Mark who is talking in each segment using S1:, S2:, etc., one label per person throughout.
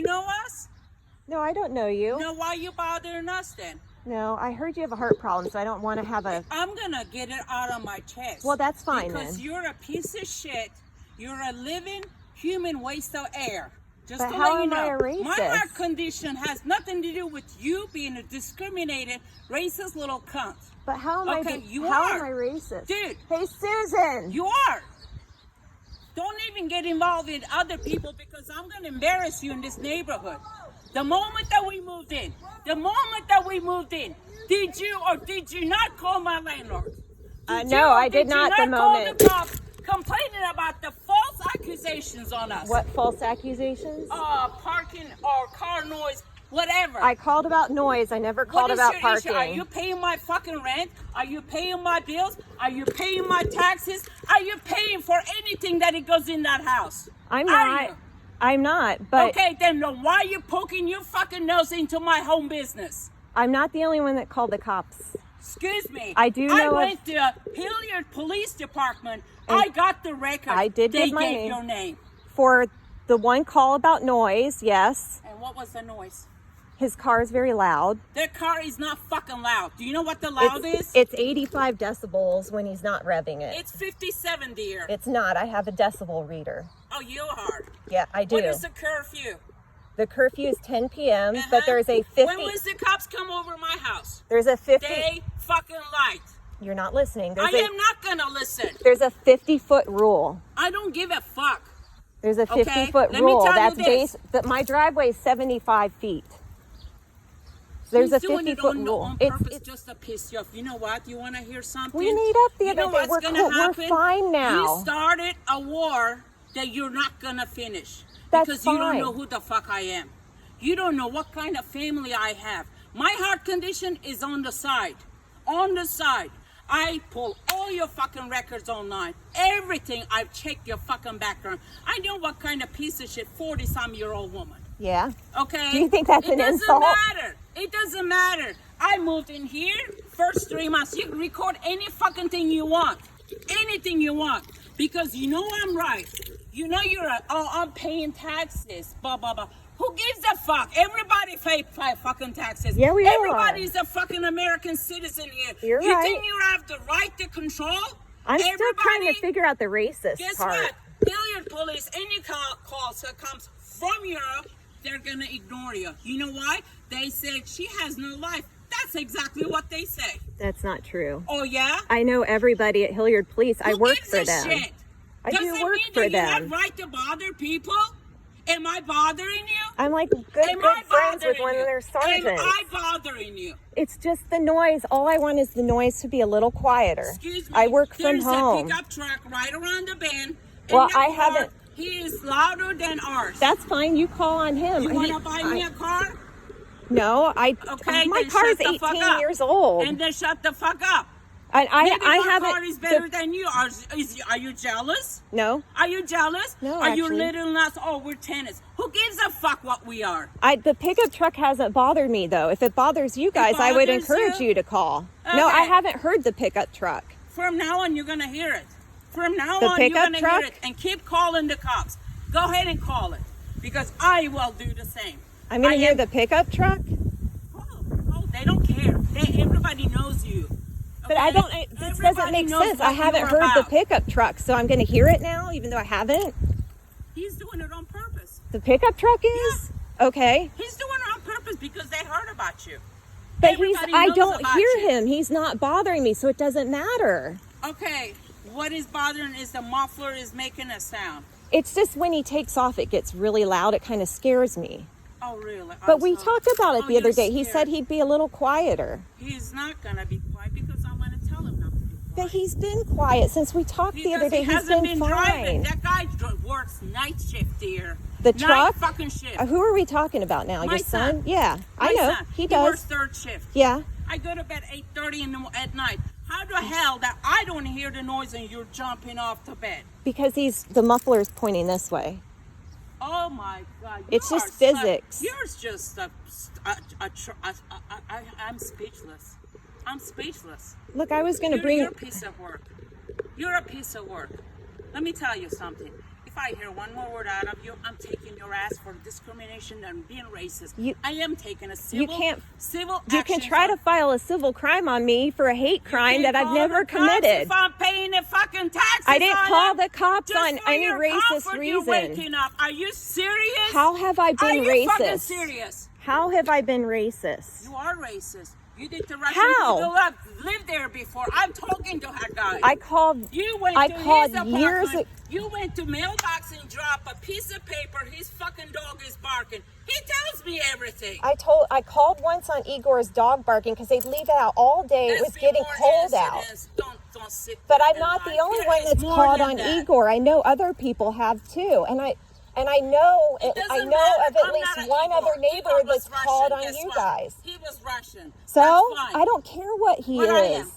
S1: You know us?
S2: No, I don't know you.
S1: No, why you bothering us then?
S2: No, I heard you have a heart problem, so I don't want to have a...
S1: I'm gonna get it out of my chest.
S2: Well, that's fine
S1: because
S2: then.
S1: you're a piece of shit. You're a living human waste of air. Just
S2: But
S1: to
S2: how
S1: let you
S2: am I
S1: know,
S2: a racist?
S1: my heart condition has nothing to do with you being a discriminated, racist little cunt.
S2: But how am
S1: Okay,
S2: I... How am I racist?
S1: Dude.
S2: Hey, Susan!
S1: You are. Don't even get involved in other people because I'm going to embarrass you in this neighborhood. The moment that we moved in, did you or did you not call my landlord?
S2: No, I did not the moment.
S1: Call the cops complaining about the false accusations on us?
S2: What false accusations?
S1: Parking or car noise, whatever.
S2: I called about noise. I never called about parking.
S1: Are you paying my fucking rent? Are you paying my bills? Are you paying my taxes? Are you paying for anything that it goes in that house?
S2: I'm not. I'm not, but...
S1: Okay, then why are you poking your fucking nose into my home business?
S2: I'm not the only one that called the cops.
S1: Excuse me.
S2: I do know...
S1: I went to Hilliard Police Department. I got the record.
S2: I did
S1: They
S2: give my
S1: gave
S2: name.
S1: your name.
S2: For the one call about noise, yes.
S1: And what was the noise?
S2: His car is very loud.
S1: Their car is not fucking loud. Do you know what the loud is?
S2: It's 85 decibels when he's not revving it.
S1: It's 57, dear.
S2: It's not. I have a decibel reader.
S1: Oh, you are?
S2: Yeah, I do.
S1: What is the curfew?
S2: The curfew is 10 p.m., but there's a 50...
S1: When was the cops come over my house?
S2: There's a 50...
S1: They fucking lied.
S2: You're not listening.
S1: I am not gonna listen.
S2: There's a 50-foot rule.
S1: I don't give a fuck.
S2: There's a 50-foot
S1: Let
S2: rule.
S1: me tell
S2: That's
S1: you this.
S2: my driveway is 75 feet. There's
S1: He's
S2: a
S1: doing it
S2: 50-foot rule.
S1: on purpose just to piss you off. You know what? You want to hear something?
S2: We made up the other day. We're fine now.
S1: You started a war that you're not gonna finish.
S2: That's
S1: because
S2: fine.
S1: You don't know who the fuck I am. You don't know what kind of family I have. My heart condition is on the side. On the side. I pull all your fucking records online. Everything. I've checked your fucking background. I know what kind of piece of shit 40-some-year-old woman.
S2: Yeah.
S1: Okay?
S2: Do you think that's an insult?
S1: It doesn't matter. It doesn't matter. I moved in here first 3 months. You can record any fucking thing you want. Anything you want. Because you know I'm right. You know I'm paying taxes. Blah, blah, blah. Who gives a fuck? Everybody pay fucking taxes.
S2: Yeah, we
S1: Everybody's a fucking American citizen here.
S2: You're
S1: you
S2: right.
S1: think you have the right to control?
S2: I'm still trying to figure out the racist
S1: Guess
S2: part.
S1: what? Hilliard Police, any call that comes from Europe, they're gonna ignore you. You know why? They said she has no life. That's exactly what they say.
S2: That's not true.
S1: Oh yeah?
S2: I know everybody at Hilliard Police. I work for them.
S1: Shit?
S2: I
S1: Does
S2: do
S1: it
S2: work
S1: mean
S2: for
S1: that
S2: them.
S1: You have right to bother people? Am I bothering you?
S2: I'm like good friends with one of their sergeants.
S1: Am I bothering you?
S2: It's just the noise. All I want is the noise to be a little quieter.
S1: Excuse me.
S2: I work from home.
S1: There's a pickup truck right around the bend.
S2: Well, I haven't.
S1: He is louder than ours.
S2: That's fine. You call on him.
S1: You want to buy me a car?
S2: No,
S1: Okay,
S2: my
S1: then
S2: car is
S1: shut the
S2: 18
S1: fuck up.
S2: years old.
S1: And then shut the fuck up.
S2: I
S1: my
S2: haven't.
S1: car is better than you. Are you jealous?
S2: No.
S1: Are you jealous?
S2: No,
S1: Are you
S2: actually.
S1: little us? Oh, we're tenants. Who gives a fuck what we are?
S2: The pickup truck hasn't bothered me though. If it bothers you guys, I would
S1: bothers
S2: encourage
S1: you?
S2: you to call. No, I haven't heard the pickup truck.
S1: From now on, you're gonna hear it. From now
S2: The
S1: on, you're
S2: pickup
S1: gonna
S2: truck?
S1: hear it. And keep calling the cops. Go ahead and call it. Because I will do the same.
S2: I'm gonna hear the pickup truck.
S1: Oh, they don't care. Everybody knows you.
S2: But I don't. This doesn't make sense. I haven't heard the pickup truck, so I'm gonna hear it now, even though I haven't.
S1: He's doing it on purpose.
S2: The pickup truck is? Okay.
S1: He's doing it on purpose because they heard about you.
S2: But
S1: Everybody
S2: I
S1: knows
S2: don't
S1: about
S2: hear
S1: you.
S2: him. He's not bothering me, so it doesn't matter.
S1: Okay, what is bothering is the muffler is making a sound.
S2: It's just when he takes off, it gets really loud. It kind of scares me.
S1: Oh, really?
S2: But we talked about it the other day.
S1: You're
S2: He said
S1: scared.
S2: he'd be a little quieter.
S1: He's not going to be quiet because I'm going to tell him not to be quiet.
S2: But he's been quiet since we talked the other day.
S1: He
S2: He's
S1: hasn't
S2: been
S1: driving.
S2: fine.
S1: That guy works night shift here.
S2: The
S1: night
S2: truck?
S1: fucking shift.
S2: Who are we talking about now?
S1: My
S2: Your son? Yeah, I
S1: My
S2: know.
S1: son.
S2: He
S1: He
S2: does.
S1: works third shift.
S2: Yeah.
S1: I go to bed 8:30 at night. How the hell that I don't hear the noise and you're jumping off the bed?
S2: Because the muffler's pointing this way.
S1: Oh my God!
S2: It's just physics.
S1: You're just I'm speechless. I'm speechless.
S2: Look, I was going to bring...
S1: You're a piece of work. You're a piece of work. Let me tell you something. If I hear one more word out of you, I'm taking your ass for discrimination and being racist.
S2: You-
S1: I am taking a civil, civil
S2: You can
S1: action
S2: try to
S1: on-
S2: file a civil crime on me for a hate crime that I've
S1: Call
S2: never
S1: the cops
S2: committed.
S1: If I'm paying the fucking taxes,
S2: I didn't
S1: on
S2: call
S1: it,
S2: the cops
S1: just
S2: on
S1: for
S2: any
S1: your
S2: racist
S1: comfort, you're
S2: reason.
S1: waking up. Are you serious?
S2: How have I been
S1: Are you
S2: racist?
S1: fucking serious?
S2: How have I been racist?
S1: You are racist. You did the Russian
S2: How?
S1: people have lived there before. I'm talking to that guy.
S2: I called
S1: You went
S2: I
S1: to
S2: called
S1: his
S2: years
S1: apartment.
S2: ago.
S1: You went to mailbox and drop a piece of paper. His fucking dog is barking. He tells me everything.
S2: I called once on Igor's dog barking because they'd leave it out all day. It was
S1: Let's be
S2: getting
S1: more
S2: cold out.
S1: incidents. Don't sit
S2: But
S1: there
S2: I'm
S1: and
S2: not
S1: lie.
S2: the only
S1: There
S2: one
S1: is
S2: that's
S1: more
S2: called
S1: than
S2: on
S1: that.
S2: Igor. I know other people have too, and I know
S1: It
S2: I
S1: doesn't
S2: know
S1: matter.
S2: of at
S1: I'm
S2: least
S1: not
S2: one
S1: Igor.
S2: other neighbor
S1: Igor was
S2: that's called
S1: Russian.
S2: on
S1: Guess
S2: you
S1: what?
S2: guys.
S1: He was Russian.
S2: So
S1: That's fine.
S2: I don't care what he
S1: What I
S2: is.
S1: am.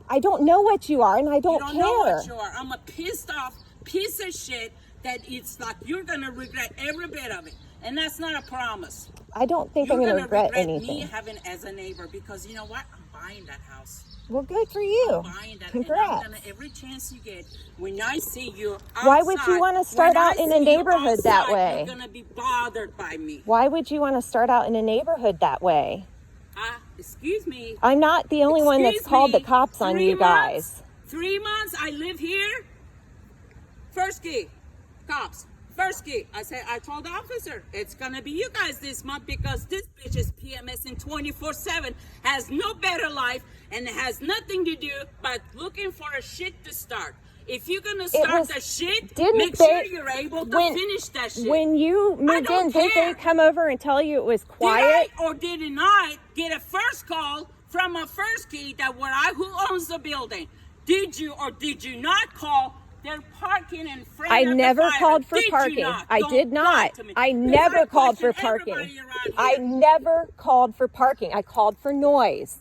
S2: I don't know what you are, and I
S1: You
S2: don't
S1: don't
S2: care.
S1: know what you are. I'm a pissed off piece of shit that it's like you're gonna regret every bit of it, and that's not a promise.
S2: I don't think
S1: You're
S2: I'm going to
S1: gonna
S2: regret
S1: me
S2: anything.
S1: having as a neighbor because you know what? I'm buying that house.
S2: Well, good for you.
S1: Buying that.
S2: Congrats.
S1: And I'm gonna, every chance you get, when I see you outside,
S2: Why would you wanna start
S1: when I
S2: out in
S1: see
S2: a
S1: you
S2: neighborhood that
S1: outside,
S2: way?
S1: You're gonna be bothered by me.
S2: Why would you want to start out in a neighborhood that way?
S1: Excuse me.
S2: I'm not the only one that's
S1: Excuse
S2: called
S1: me,
S2: the cops on
S1: 3
S2: you guys.
S1: months, 3 months I live here. First key, cops. First key. I told the officer, it's gonna be you guys this month because this bitch is PMSing 24/7, has no better life, and has nothing to do but looking for a shit to start. If you're gonna start the shit, make sure you're able to finish that shit.
S2: When you moved
S1: don't
S2: in, didn't
S1: care.
S2: they come over and tell you it was quiet?
S1: Did I or did I get a first call from a first key that who owns the building? Did you or did you not call? They're parking in front
S2: I
S1: of the
S2: never
S1: fire.
S2: called for
S1: Did you
S2: parking.
S1: not?
S2: I
S1: Don't
S2: did
S1: lie
S2: not.
S1: to me.
S2: I
S1: Because
S2: never called for
S1: question
S2: parking.
S1: everybody around
S2: I
S1: here.
S2: never called for parking. I called for noise.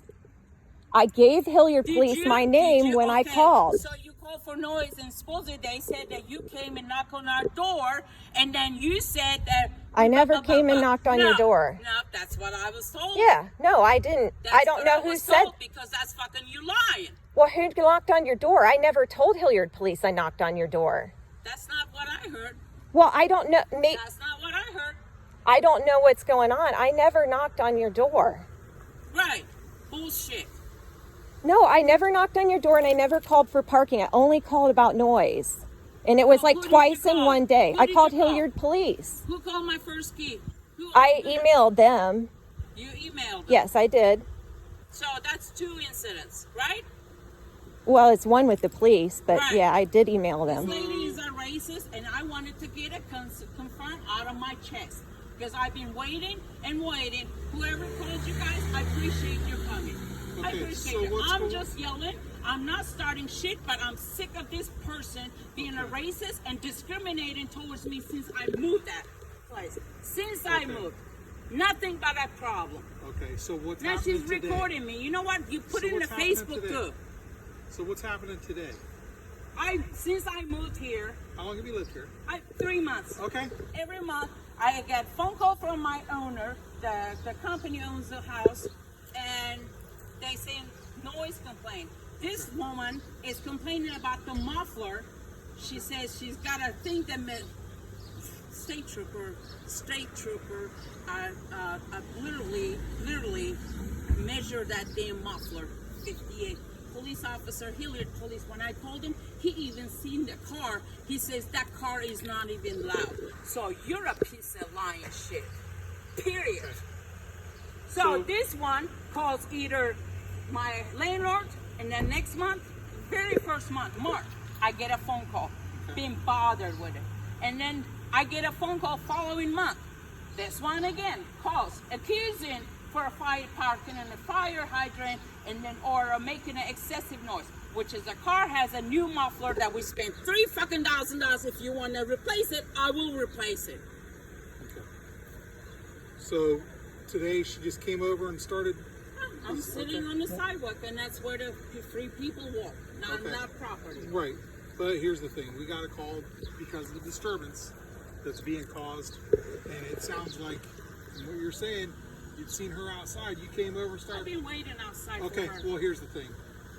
S2: I gave Hilliard
S1: Did
S2: Police
S1: you-
S2: my
S1: did
S2: name
S1: you?
S2: when I
S1: Okay,
S2: called.
S1: So you called for noise, and supposedly they said that you came and knocked on our door, and then you said that
S2: I never came and knocked on your door.
S1: No, that's what I was told.
S2: Yeah, no, I didn't.
S1: That's
S2: I don't
S1: what
S2: know who
S1: was
S2: said.
S1: told, because that's fucking you lying.
S2: Well, who knocked on your door? I never told Hilliard Police I knocked on your door.
S1: That's not what I heard.
S2: Well, I don't know.
S1: That's not what I heard.
S2: I don't know what's going on. I never knocked on your door.
S1: Right. Bullshit.
S2: No, I never knocked on your door, and I never called for parking. I only called about noise. And it was
S1: Well,
S2: like
S1: who did
S2: twice
S1: you
S2: in
S1: call?
S2: one day.
S1: Who
S2: I
S1: did
S2: called
S1: you call?
S2: Hilliard Police.
S1: Who called my first key?
S2: I emailed them.
S1: You emailed them.
S2: Yes, I did.
S1: So that's 2 incidents, right?
S2: Well, it's one with the police, but
S1: Right.
S2: yeah, I did email
S1: This
S2: them.
S1: lady is a racist, and I wanted to get it confirmed out of my chest because I've been waiting and waiting. Whoever called you guys, I appreciate your coming. I
S3: Okay,
S1: appreciate
S3: so
S1: it.
S3: what's
S1: I'm
S3: going-
S1: just yelling. I'm not starting shit, but I'm sick of this person being a racist and discriminating towards me since I moved that place. Since I moved. Nothing but a problem.
S3: Okay, so what's
S1: Now
S3: happening
S1: she's
S3: today?
S1: recording me. You know what? You put
S3: So
S1: it in the
S3: what's happening
S1: Facebook
S3: today?
S1: too.
S3: So what's happening today?
S1: Since I moved here,
S3: How long have you lived here?
S1: 3 months.
S3: Okay.
S1: Every month, I get phone call from my owner. The company owns the house, and they say noise complaint. This woman is complaining about the muffler. She says she's got a thing that state trooper, literally measure that damn muffler. 58. Police officer, Hilliard Police, when I told him, he even seen the car. He says that car is not even loud. So you're a piece of lying shit. Period. So this one calls either my landlord, and then next month, very first month, March, I get a phone call, being bothered with it. And then I get a phone call following month. This one again calls, accusing for a fire parking in a fire hydrant, and then or making an excessive noise, which is the car has a new muffler that we spent $3,000. If you want to replace it, I will replace it.
S3: Okay. So today she just came over and started.
S1: I'm sitting on the sidewalk, and that's where the 3 people walk, not
S3: Okay.
S1: property.
S3: Right. But here's the thing: we got a call because of the disturbance that's being caused, and it sounds like, from what you're saying, you've seen her outside. You came over,
S1: I've
S3: started.
S1: been waiting outside
S3: Okay.
S1: for her.
S3: Well, here's the thing: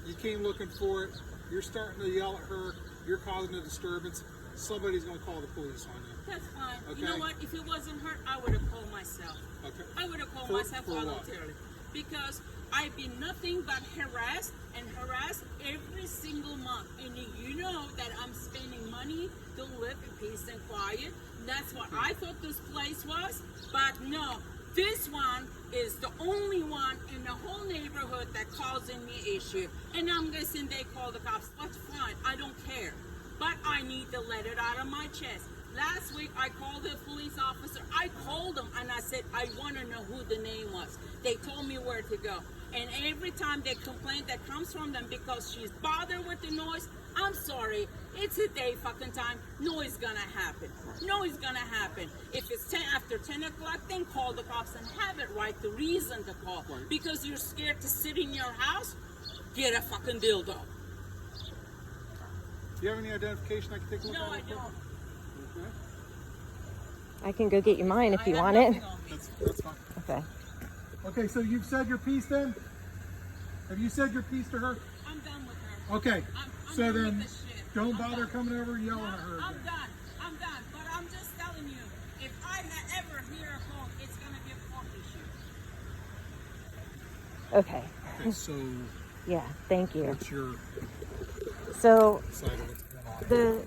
S3: you came looking for it. You're starting to yell at her. You're causing a disturbance. somebody's gonna call the police on you.
S1: That's fine.
S3: Okay.
S1: You know what? If it wasn't her, I would have called myself.
S3: Okay.
S1: I would have called
S3: For-
S1: myself
S3: for what?
S1: voluntarily. Because I've been nothing but harassed and harassed every single month. And you know that I'm spending money to live in peace and quiet. That's what I thought this place was. But no, this one is the only one in the whole neighborhood that causing me issue. And I'm guessing they call the cops. That's fine. I don't care. But I need to let it out of my chest. Last week, I called the police officer. I called them and I said, I want to know who the name was. They told me where to go. And every time they complain that comes from them because she's bothered with the noise, I'm sorry. It's a day fucking time. Noise gonna happen. Noise gonna happen. If it's after 10 o'clock, then call the cops and have it right. The reason to call.
S3: Right.
S1: Because you're scared to sit in your house, get a fucking dildo.
S3: Do you have any identification I can take a look
S1: No,
S3: at?
S1: I
S3: real quick?
S1: don't.
S3: Okay.
S2: I can go get you mine if
S1: I
S2: you
S1: have
S2: want it.
S1: nothing on me.
S3: That's fine.
S2: Okay.
S3: Okay, so you've said your piece then? Have you said your piece to her?
S1: I'm done with her.
S3: Okay.
S1: I'm
S3: So
S1: done with
S3: then,
S1: this shit.
S3: don't
S1: I'm
S3: bother
S1: done.
S3: coming over and yelling
S1: No,
S3: at her
S1: I'm
S3: again.
S1: done. I'm done. But I'm just telling you, if I ever hear a phone, it's gonna be a court issue.
S2: Okay.
S3: Okay, so
S2: Yeah, thank you.
S3: what's your
S2: So
S3: side of what's going on?
S2: the